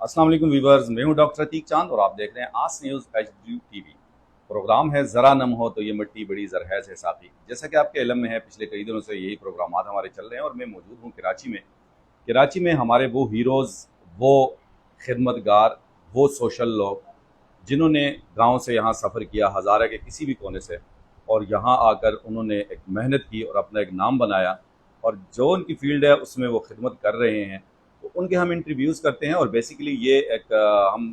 अस्सलाम वालेकुम वीवर्स, मैं हूं डॉक्टर अतीक चांद और आप देख रहे हैं आस न्यूज़ HD TV। प्रोग्राम है ज़रा नम हो तो ये मिट्टी बड़ी जरहैज़ है साथी। जैसा कि आपके इल्म में है, पिछले कई दिनों से यही प्रोग्राम हमारे चल रहे हैं और मैं मौजूद हूं कराची में। कराची में हमारे वो हीरोज़, वो खिदमतगार, वो सोशल लोग जिन्होंने गांव से यहाँ सफ़र किया हज़ारा के किसी भी कोने से, और यहाँ आकर उन्होंने एक मेहनत की और अपना एक नाम बनाया, और जो उनकी फील्ड है उसमें वो खिदमत कर रहे हैं। तो उनके हम इंटरव्यूज़ करते हैं और बेसिकली ये एक हम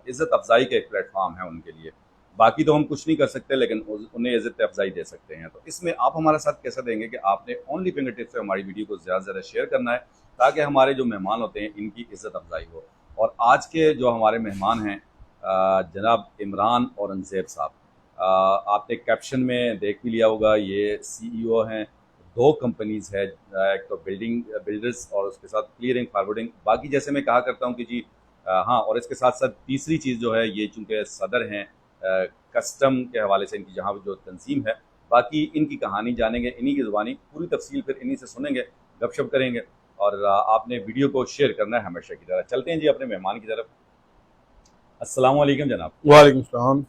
इज़्ज़त अफजाई का एक प्लेटफॉर्म है उनके लिए। बाकी तो हम कुछ नहीं कर सकते, लेकिन उन्हें इज़्ज़त अफजाई दे सकते हैं। तो इसमें आप हमारा साथ कैसा देंगे कि आपने ओनली फिंगर टिप से हमारी वीडियो को ज़्यादा से ज़्यादा शेयर करना है, ताकि हमारे जो मेहमान होते हैं इनकी इज़्ज़त अफजाई हो। और आज के जो हमारे मेहमान हैं जनाब इमरान औरंगज़ेब साहब। आपने कैप्शन में देख भी लिया होगा, ये CEO हैं दो कंपनीज़ है, एक तो बिल्डर्स और उसके साथ क्लियरिंग फॉरवर्डिंग। बाकी जैसे मैं कहा करता हूँ कि जी हाँ, और इसके साथ साथ तीसरी चीज़ जो है, ये चूँकि सदर हैं कस्टम के हवाले से इनकी जहाँ जो तंजीम है। बाकी इनकी कहानी जानेंगे इन्हीं की ज़ुबानी, पूरी तफसील फिर इन्हीं से सुनेंगे, गपशप करेंगे। और आपने वीडियो को शेयर करना है हमेशा की तरह। चलते हैं जी अपने मेहमान की तरफ। अस्सलाम वालेकुम जनाब। वालेकुम सलाम।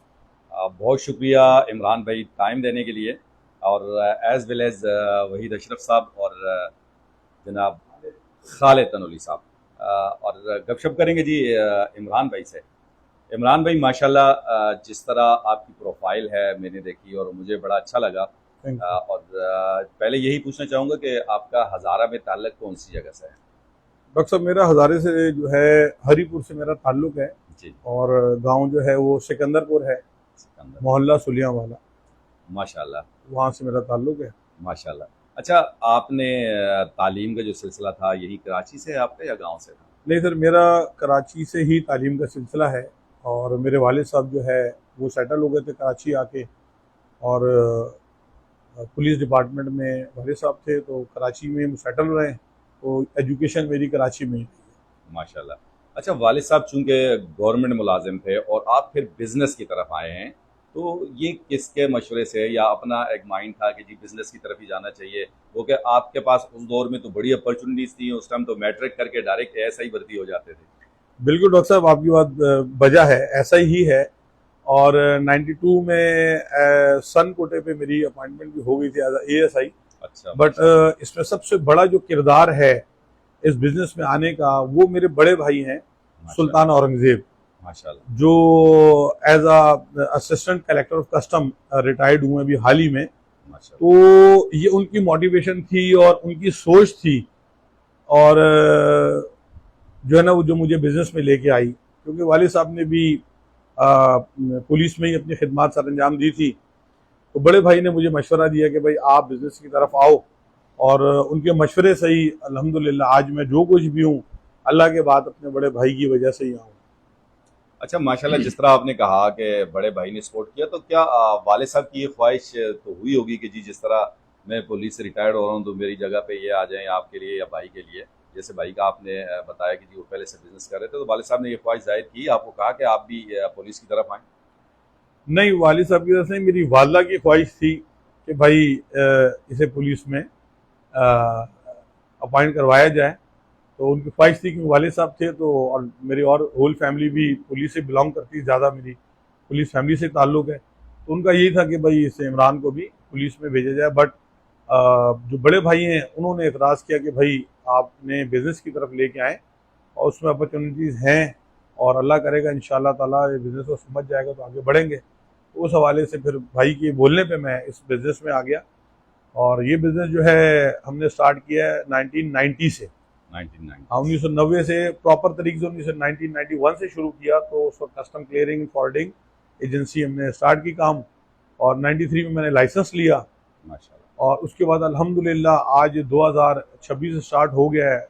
बहुत शुक्रिया इमरान भाई टाइम देने के लिए, और as well as Waheed Ashraf साहब और जनाब खालिद तनोली साहब। और गपशप करेंगे जी इमरान भाई से। इमरान भाई माशाल्लाह, जिस तरह आपकी प्रोफाइल है मैंने देखी और मुझे बड़ा अच्छा लगा। Thank you. और पहले यही पूछना चाहूँगा कि आपका हज़ारा में ताल्लुक़ कौन सी जगह से है? डॉक्टर साहब, मेरा हज़ारे से जो है हरीपुर से मेरा ताल्लुक़ है। जी। और गांव जो है वो सिकंदरपुर है, सिकंदर। मोहल्ला सुलिया वाला, माशाल्लाह। वहाँ से मेरा ताल्लुक़ है। माशाल्लाह। अच्छा, आपने तालीम का जो सिलसिला था यही कराची से है आपका या गांव से था? नहीं सर, मेरा कराची से ही तालीम का सिलसिला है। और मेरे वालिद साहब जो है वो सेटल हो गए थे कराची आके। और पुलिस डिपार्टमेंट में वालिद साहब थे, तो कराची में सेटल रहे। तो एजुकेशन मेरी कराची में ही रही है। माशाल्लाह। अच्छा, वालिद साहब चूँकि गवर्नमेंट मुलाजिम थे और आप फिर बिज़नेस की तरफ आए हैं, तो ये किसके मशवरे से, या अपना एक माइंड था कि जी बिज़नेस की तरफ ही जाना चाहिए? वो कि आपके पास उस दौर में तो बड़ी अपॉर्चुनिटीज़ थी, उस टाइम तो मैट्रिक करके डायरेक्ट ASI भर्ती हो जाते थे। बिल्कुल डॉक्टर साहब, आपकी बात बजा है, ऐसा ही है। और 92 में सन कोटे पे मेरी अपॉइंटमेंट भी हो गई थी एज ASI। अच्छा, बट माशाल्लाह। इसमें सबसे बड़ा जो किरदार है इस बिजनेस में आने का, वो मेरे बड़े भाई हैं, सुल्तान माशाल्लाह। औरंगजेब, माशाल्लाह। जो as assistant collector of custom retired हुए अभी हाल ही में। माशाल्लाह। तो ये उनकी मोटिवेशन थी और उनकी सोच थी। और जो है ना, वो जो मुझे बिजनेस में लेके आई, क्योंकि वालिद साहब ने भी पुलिस में ही अपनी खिदमत सर अंजाम दी थी। तो बड़े भाई ने मुझे मशवरा दिया कि भाई आप बिजनेस की तरफ आओ। और उनके मशवरे से ही अल्हम्दुलिल्लाह आज मैं जो कुछ भी हूँ, अल्लाह के बाद अपने बड़े भाई की वजह से ही आऊँ। अच्छा, माशाल्लाह, जिस तरह आपने कहा कि बड़े भाई ने सपोर्ट किया, तो क्या वालिद साहब की ये ख्वाहिश तो हुई होगी कि जी जिस तरह मैं पुलिस से रिटायर्ड हो रहा हूँ तो मेरी जगह पे ये आ जाएं आपके लिए या भाई के लिए? जैसे भाई का आपने बताया कि जी वो पहले से बिजनेस कर रहे थे, तो वालिद साहब ने ये ख्वाहिश जाहिर की, आपको कहा कि आप भी पुलिस की तरफ आएँ? नहीं, वालिद साहब की तरफ से मेरी वालदा की ख्वाहिश थी कि भाई इसे पुलिस में अपॉइंट करवाया जाए। तो उनकी ख्वाहिश थी, क्योंकि वालिद साहब थे तो, और मेरी और होल फैमिली भी पुलिस से बिलोंग करती है, ज़्यादा मेरी पुलिस फैमिली से ताल्लुक़ है। तो उनका यही था कि भाई इसे इमरान को भी पुलिस में भेजा जाए। बट जो बड़े भाई हैं उन्होंने एतराज़ किया कि भाई आपने बिज़नेस की तरफ लेके आए और उसमें अपॉर्चुनिटीज़ हैं, और अल्लाह करेगा इंशाअल्लाह ताला ये बिज़नेस को समझ जाएगा तो आगे बढ़ेंगे। तो उस हवाले से फिर भाई के बोलने पे मैं इस बिज़नेस में आ गया। और ये बिज़नेस जो है हमने स्टार्ट किया है 1990 से। 1990 हाँ, 1990 से प्रॉपर तरीके से 1991 से शुरू किया। तो उस वक्त कस्टम क्लियरिंग फॉरवर्डिंग एजेंसी हमने स्टार्ट की काम, और 93 में मैंने लाइसेंस लिया। माशाल्लाह। और उसके बाद अल्हम्दुलिल्लाह आज 2026 स्टार्ट हो गया है,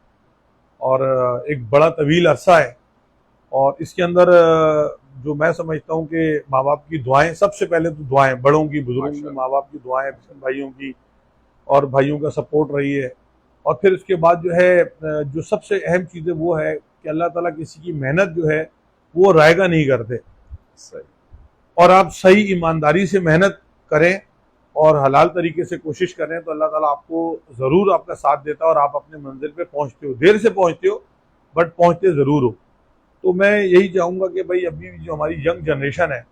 और एक बड़ा तवील अरसा है। और इसके अंदर जो मैं समझता हूँ कि माँ बाप की दुआएं, सबसे पहले तो दुआएं बड़ों की, बुजुर्गों की, माशाल्लाह। माँ बाप की दुआएं, बहन भाइयों की और भाइयों का सपोर्ट रही है। और फिर उसके बाद जो है जो सबसे अहम चीज़ है वो है कि अल्लाह ताला किसी की मेहनत जो है वो रायगा नहीं करते। सही। और आप सही ईमानदारी से मेहनत करें और हलाल तरीके से कोशिश करें तो अल्लाह ताला आपको ज़रूर आपका साथ देता है, और आप अपने मंजिल पे पहुंचते हो। देर से पहुंचते हो, बट पहुंचते ज़रूर हो। तो मैं यही चाहूंगा कि भाई अभी जो हमारी यंग जनरेशन है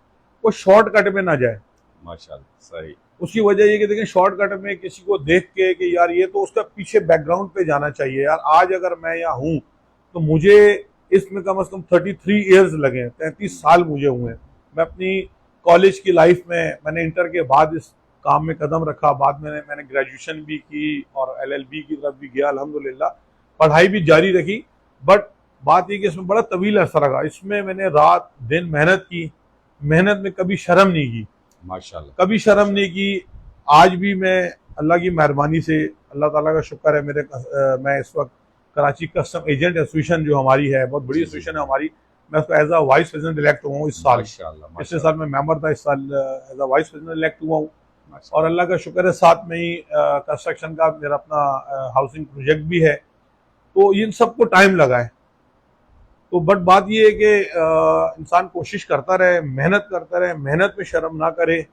वो शॉर्टकट में ना जाए। माशाल्लाह, सही। उसकी वजह ये कि देखें शॉर्टकट में किसी को देख के कि यार ये तो उसका पीछे बैकग्राउंड पे जाना चाहिए। यार आज अगर मैं यहाँ हूँ तो मुझे इसमें कम से कम 33 ईयर्स लगे हैं, 33 साल मुझे हुए हैं। मैं अपनी कॉलेज की लाइफ में मैंने इंटर के बाद इस काम में कदम रखा, बाद में मैंने ग्रेजुएशन भी की और LLB की तरफ भी गया, अल्हम्दुलिल्लाह पढ़ाई भी जारी रखी। बट बात ये कि इसमें बड़ा तवील अरसा रहा, इसमें मैंने रात दिन मेहनत की, मेहनत में कभी शर्म नहीं की, माशाल्लाह। कभी शर्म नहीं की। आज भी मैं अल्लाह की मेहरबानी से, अल्लाह ताला का शुक्र है, मैं इस वक्त कराची कस्टम एजेंट एसोसिएशन जो हमारी है, बहुत बड़ी एसोसिएशन है हमारी, मैं उसका as a vice president elect हुआ हूँ इस साल। माशाल्लाह, पिछले माशाल्लाह, साल मैं मेंबर था, इस साल as a vice president elect हुआ हूँ। माशाल्लाह। और अल्लाह का शुक्र है साथ में ही कंस्ट्रक्शन का मेरा अपना हाउसिंग प्रोजेक्ट भी है। तो इन सबको टाइम लगा है। तो बट बात ये है कि इंसान कोशिश करता रहे, मेहनत करता रहे, मेहनत में शर्म ना करे,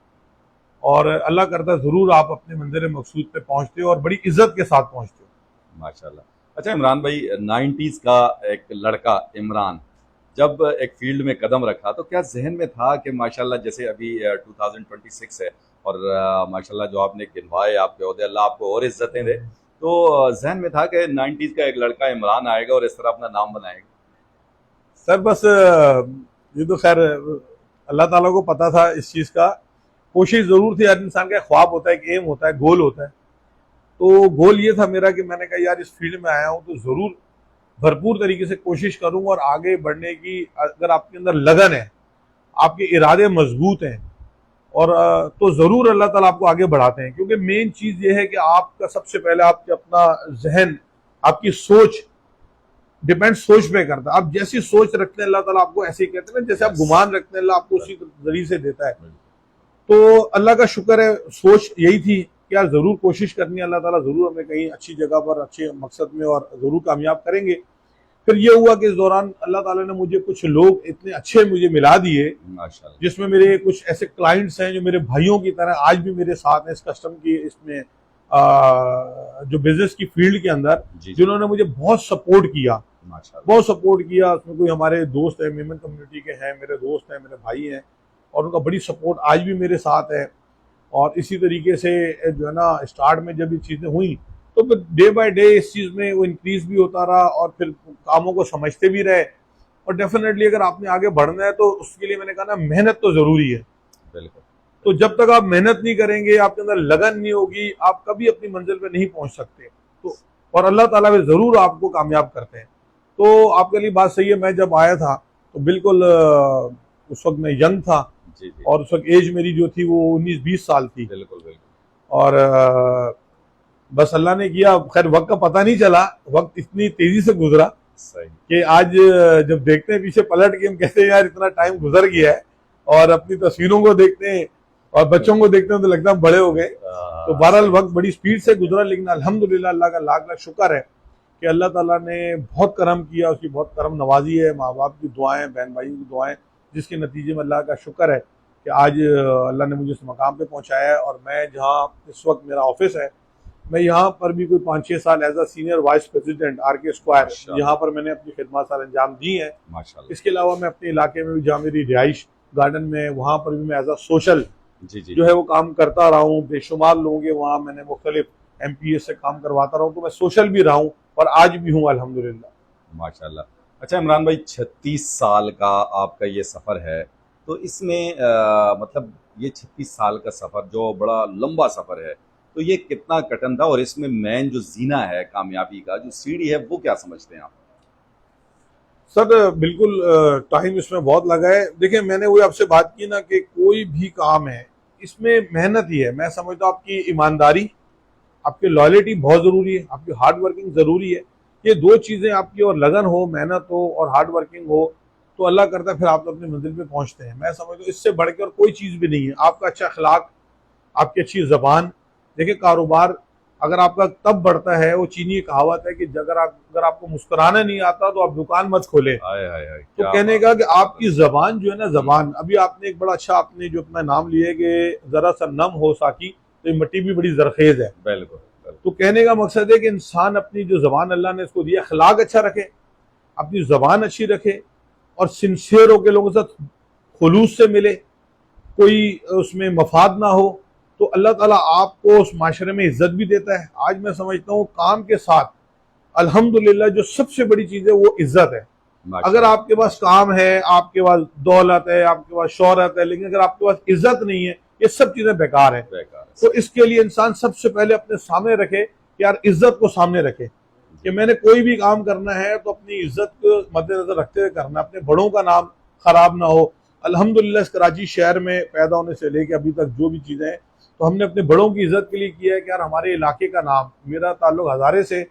और अल्लाह करता ज़रूर आप अपने मंज़िल मकसूद पे पहुंचते हो और बड़ी इज्जत के साथ पहुंचते हो। माशाल्लाह। अच्छा इमरान भाई, 90s का एक लड़का इमरान जब एक फील्ड में कदम रखा तो क्या जहन में था कि माशाल्लाह जैसे अभी 2026 है और माशाल्लाह जो आपने गिनवाए आपके ओहदे, अल्लाह आपको और इज्जतें दे, तो जहन में था कि 90s का एक लड़का इमरान आएगा और इस तरह अपना नाम बनाएगा? सर बस ये तो खैर अल्लाह ताला को पता था इस चीज़ का। कोशिश ज़रूर थी, हर इंसान का ख्वाब होता है, एक एम होता है, गोल होता है। तो गोल ये था मेरा कि मैंने कहा यार इस फील्ड में आया हूँ तो ज़रूर भरपूर तरीके से कोशिश करूँगा और आगे बढ़ने की, अगर आपके अंदर लगन है, आपके इरादे मजबूत हैं, और तो ज़रूर अल्लाह ताला आपको आगे बढ़ाते हैं। क्योंकि मेन चीज़ ये है कि आपका सबसे पहले आपके अपना जहन, आपकी सोच डिपेंड सोच पे करता है। आप जैसी सोच रखते हैं अल्लाह ताला आपको ऐसे ही कहते हैं ना, जैसे आप गुमान रखते हैं अल्लाह आपको उसी जरिए से देता है। तो अल्लाह का शुक्र है, सोच यही थी कि यार ज़रूर कोशिश करनी है, अल्लाह ताला ज़रूर हमें कहीं अच्छी जगह पर अच्छे मकसद में और ज़रूर कामयाब करेंगे। फिर ये हुआ कि इस दौरान अल्लाह ताला ने मुझे कुछ लोग इतने अच्छे मुझे मिला दिए, माशाल्लाह। जिसमें मेरे कुछ ऐसे क्लाइंट्स हैं जो मेरे भाइयों की तरह आज भी मेरे साथ हैं इस कस्टम की, इसमें जो बिजनेस की फील्ड के अंदर, जी, जिन्होंने मुझे बहुत सपोर्ट किया, माशाल्लाह। बहुत सपोर्ट किया। उसमें कोई हमारे दोस्त हैं, मेमन कम्युनिटी के हैं, मेरे दोस्त हैं, मेरे भाई हैं, और उनका बड़ी सपोर्ट आज भी मेरे साथ है। और इसी तरीके से जो है ना, स्टार्ट में जब ये चीज़ें हुई तो फिर डे बाय डे इस चीज़ में वो इंक्रीज भी होता रहा, और फिर कामों को समझते भी रहे। और डेफिनेटली अगर आपने आगे बढ़ना है तो उसके लिए मैंने कहा ना, मेहनत तो ज़रूरी है। बिल्कुल। तो जब तक आप मेहनत नहीं करेंगे, आपके अंदर लगन नहीं होगी, आप कभी अपनी मंजिल पे नहीं पहुंच सकते। तो और अल्लाह ताला भी ज़रूर आपको कामयाब करते हैं। तो आपके लिए बात सही है, मैं जब आया था तो बिल्कुल उस वक्त मैं यंग था, जी, जी। और उस वक्त एज मेरी जो थी वो 19-20 साल थी। बिल्कुल, बिल्कुल। और बस अल्लाह ने किया, खैर वक्त का पता नहीं चला, वक्त इतनी तेजी से गुजरा सही। कि आज जब देखते हैं पीछे पलट के, हम कहते हैं यार इतना टाइम गुजर गया है, और अपनी तस्वीरों को देखते हैं और बच्चों को देखते हैं तो लगता है हम बड़े हो गए। तो बहरहाल वक्त बड़ी स्पीड से गुजरा, लेकिन अल्हम्दुलिल्लाह अल्लाह का लाख लाख शुक्र है कि अल्लाह ताला ने बहुत करम किया, उसकी बहुत करम नवाजी है, माँ बाप की दुआएं, बहन भाइयों की दुआएं, जिसके नतीजे में अल्लाह का शुक्र है कि आज अल्लाह ने मुझे इस मकाम पे पहुंचाया है। और मैं जहाँ इस वक्त मेरा ऑफिस है, मैं यहाँ पर भी कोई 5-6 साल as a senior vice president RK square, यहाँ पर मैंने अपनी खिदमत साल अंजाम दी है। माशाल्लाह। इसके अलावा मैं अपने इलाके में भी, जहाँ मेरी रिहाइश गार्डन में, वहाँ पर भी मैं एज अ सोशल जी, जी। जो है वो काम करता रहा हूँ। बेशुमार लोगों के वहाँ मैंने मुख्तलिफ MPS से काम करवाता रहा हूँ, तो मैं सोशल भी रहा हूँ और आज भी हूँ अल्हम्दुलिल्लाह। माशाल्लाह। अच्छा इमरान भाई, 36 साल का आपका ये सफ़र है, तो इसमें मतलब ये 36 साल का सफ़र जो बड़ा लंबा सफ़र है, तो ये कितना कठिन था, और इसमें मेन जो जीना है कामयाबी का, जो सीढ़ी है, वो क्या समझते हैं आप? सर बिल्कुल टाइम इसमें बहुत लगा है। देखिए मैंने वही आपसे बात की ना कि कोई भी काम है इसमें मेहनत ही है। मैं समझता हूँ आपकी ईमानदारी, आपकी लॉयल्टी बहुत ज़रूरी है, आपकी हार्ड वर्किंग ज़रूरी है। ये दो चीज़ें आपकी, और लगन हो, मेहनत हो और हार्ड वर्किंग हो, तो अल्लाह करता है फिर आप अपनी मंजिल पे पहुंचते हैं। मैं समझता हूँ इससे बढ़कर कोई चीज़ भी नहीं है। आपका अच्छा अखलाक, आपकी अच्छी ज़बान। देखिए कारोबार अगर आपका तब बढ़ता है, वो चीनी कहावत है कि अगर आपको मुस्कुराना नहीं आता तो आप दुकान मत खोले। हाय हाय हाय, तो क्या कहने बात का कि है। आपकी जबान जो है ना, जबान, अभी आपने एक बड़ा अच्छा, आपने जो अपना नाम लिया है कि जरा सा नम हो साकी, तो ये मिट्टी भी बड़ी जरखेज है। बिल्कुल, बिल्कुल। तो कहने का मकसद है कि इंसान अपनी जो जबान अल्लाह ने इसको दिया, अखलाक अच्छा रखे, अपनी जबान अच्छी रखे, और सिंसियर होकर लोगों के साथ खुलूस से मिले, कोई उसमें मफाद ना हो, तो अल्लाह ताला आपको उस माशरे में इज्जत भी देता है। आज मैं समझता हूँ काम के साथ अल्हम्दुलिल्लाह जो सबसे बड़ी चीज है वो इज्जत है। अगर आपके पास काम है, आपके पास दौलत है, आपके पास शोहरत है, लेकिन अगर आपके पास इज्जत नहीं है, ये सब चीजें बेकार है। तो इसके लिए इंसान सबसे पहले अपने सामने रखे कि यार इज्जत को सामने रखे कि मैंने कोई भी काम करना है तो अपनी इज्जत को मद्देनजर रखते हुए करना, अपने बड़ों का नाम खराब ना हो। अल्हम्दुलिल्लाह इस कराची शहर में पैदा होने से लेकर अभी तक जो भी चीजें हैं तो हमने अपने बड़ों की इज्जत के लिए किया है कि यार हमारे इलाके का नाम, मेरा ताल्लुक हजारे से,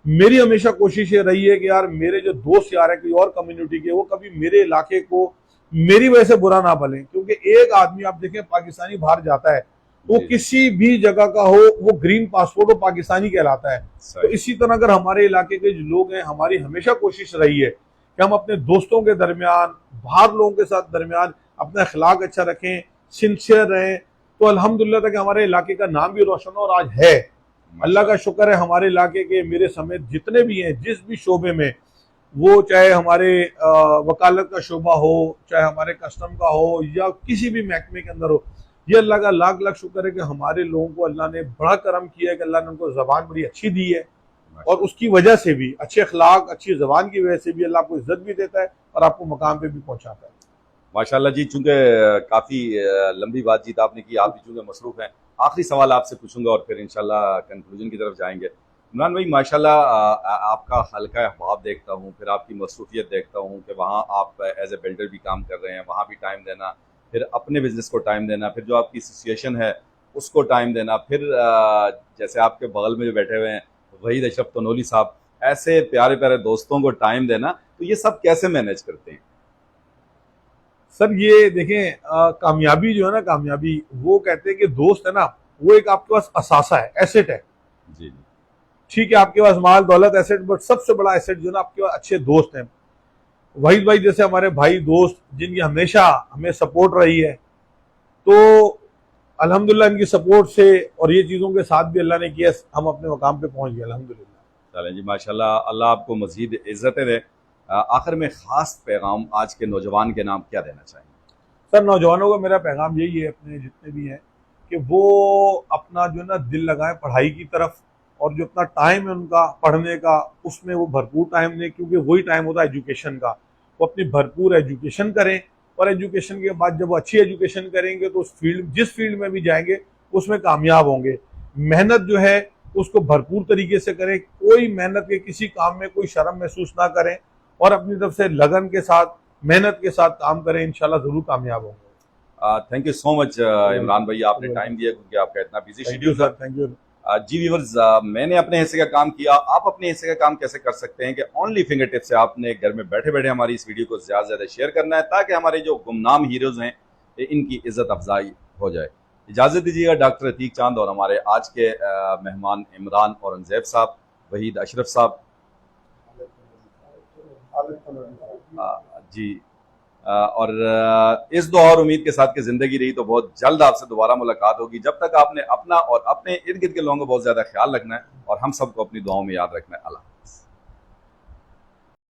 मेरी हमेशा कोशिश ये रही है कि यार मेरे जो दोस्त यार है कोई और कम्युनिटी के, वो कभी मेरे इलाके को मेरी वजह से बुरा ना बोले। क्योंकि एक आदमी आप देखें पाकिस्तानी बाहर जाता है वो किसी भी जगह का हो, वो ग्रीन पासपोर्ट हो पाकिस्तानी कहलाता है। तो इसी तरह अगर हमारे इलाके के जो लोग हैं, हमारी हमेशा कोशिश रही है कि हम अपने दोस्तों के दरमियान, बाहर लोगों के साथ दरमियान अपना अखलाक अच्छा रखें, सिंसियर रहें, तो अल्हम्दुलिल्लाह तक हमारे इलाके का नाम भी रोशन हो। और आज है, अल्लाह का शुक्र है, हमारे इलाके के मेरे समेत जितने भी हैं, जिस भी शोबे में, वो चाहे हमारे वकालत का शोबा हो, चाहे हमारे कस्टम का हो, या किसी भी महकमे के अंदर हो, ये अल्लाह का लाख लाख शुक्र है कि हमारे लोगों को अल्लाह ने बड़ा करम किया है कि अल्लाह ने उनको ज़बान बड़ी अच्छी दी है। और उसकी वजह से भी, अच्छे अखलाक, अच्छी ज़बान की वजह से भी अल्लाह आपको इज्जत भी देता है और आपको मकाम पे भी पहुंचाता है। माशाल्लाह जी, चूंकि काफ़ी लंबी बातचीत आपने की, आप भी चूंकि मसरूफ़ हैं, आखिरी सवाल आपसे पूछूंगा और फिर इंशाल्लाह कंक्लूजन की तरफ जाएंगे। इमरान भाई, माशाल्लाह आपका हल्का अहबाब देखता हूँ, फिर आपकी मसरूफियत देखता हूँ कि वहाँ आप एज ए बिल्डर भी काम कर रहे हैं, वहाँ भी टाइम देना, फिर अपने बिजनेस को टाइम देना, फिर जो आपकी एसोसिएशन है उसको टाइम देना, फिर जैसे आपके बगल में जो बैठे हुए हैं वहीद अशरफ तनोली साहब, ऐसे प्यारे प्यारे दोस्तों को टाइम देना, तो ये सब कैसे मैनेज करते हैं? सर ये देखें, कामयाबी जो है ना, कामयाबी वो कहते हैं कि दोस्त है ना, वो एक आपके पास असासा है, एसेट है। जी, ठीक है, आपके पास माल दौलत एसेट, बट सबसे बड़ा एसेट जो है ना आपके पास अच्छे दोस्त हैं। वहीद भाई जैसे हमारे भाई दोस्त जिनकी हमेशा हमें सपोर्ट रही है, तो अल्हम्दुलिल्लाह इनकी सपोर्ट से और ये चीज़ों के साथ भी अल्लाह ने किया, हम अपने मकाम पे पहुंच गए अल्हम्दुलिल्लाह। चलें जी, माशाल्लाह, अल्लाह आपको मज़ीद इज़्ज़तें दे। आखिर में ख़ास पैगाम आज के नौजवान के नाम क्या देना चाहेंगे? सर नौजवानों को मेरा पैगाम यही है, अपने जितने भी हैं, कि वो अपना जो है ना दिल लगाएं पढ़ाई की तरफ, और जो अपना टाइम है उनका पढ़ने का, उसमें वो भरपूर टाइम दें, क्योंकि वही टाइम होता है एजुकेशन का। वो अपनी भरपूर एजुकेशन करें, और एजुकेशन के बाद जब वो अच्छी एजुकेशन करेंगे तो उस फील्ड, जिस फील्ड में भी जाएंगे उसमें कामयाब होंगे। मेहनत जो है उसको भरपूर तरीके से करें, कोई मेहनत के किसी काम में कोई शर्म महसूस ना करें, और अपनी तरफ से लगन के साथ, मेहनत के साथ काम करें, इंशाल्लाह जरूर कामयाब होंगे। Thank you so much Imran भाई, आपने टाइम दिया क्योंकि आपका इतना बिजी शेड्यूल था। Thank you. जी व्यूअर्स, मैंने अपने हिस्से का काम किया, आप अपने हिस्से का काम कैसे कर सकते हैं कि ओनली फिंगर टिप से आपने घर में बैठे बैठे हमारी इस वीडियो को ज़्यादा से ज़्यादा शेयर करना है, ताकि हमारे जो गुमनाम हीरोज़ हैं इनकी इज्जत अफजाई हो जाए। इजाज़त दीजिएगा डॉक्टर अतीक चांद और हमारे आज के मेहमान इमरान औरंगज़ेब साहब, वहीद अशरफ साहब, जी, और इस दुआ और उम्मीद के साथ कि ज़िंदगी रही तो बहुत जल्द आपसे दोबारा मुलाकात होगी। जब तक आपने अपना और अपने इर्द गिर्द के लोगों का बहुत ज़्यादा ख्याल रखना है और हम सबको अपनी दुआओं में याद रखना है। अल्लाह।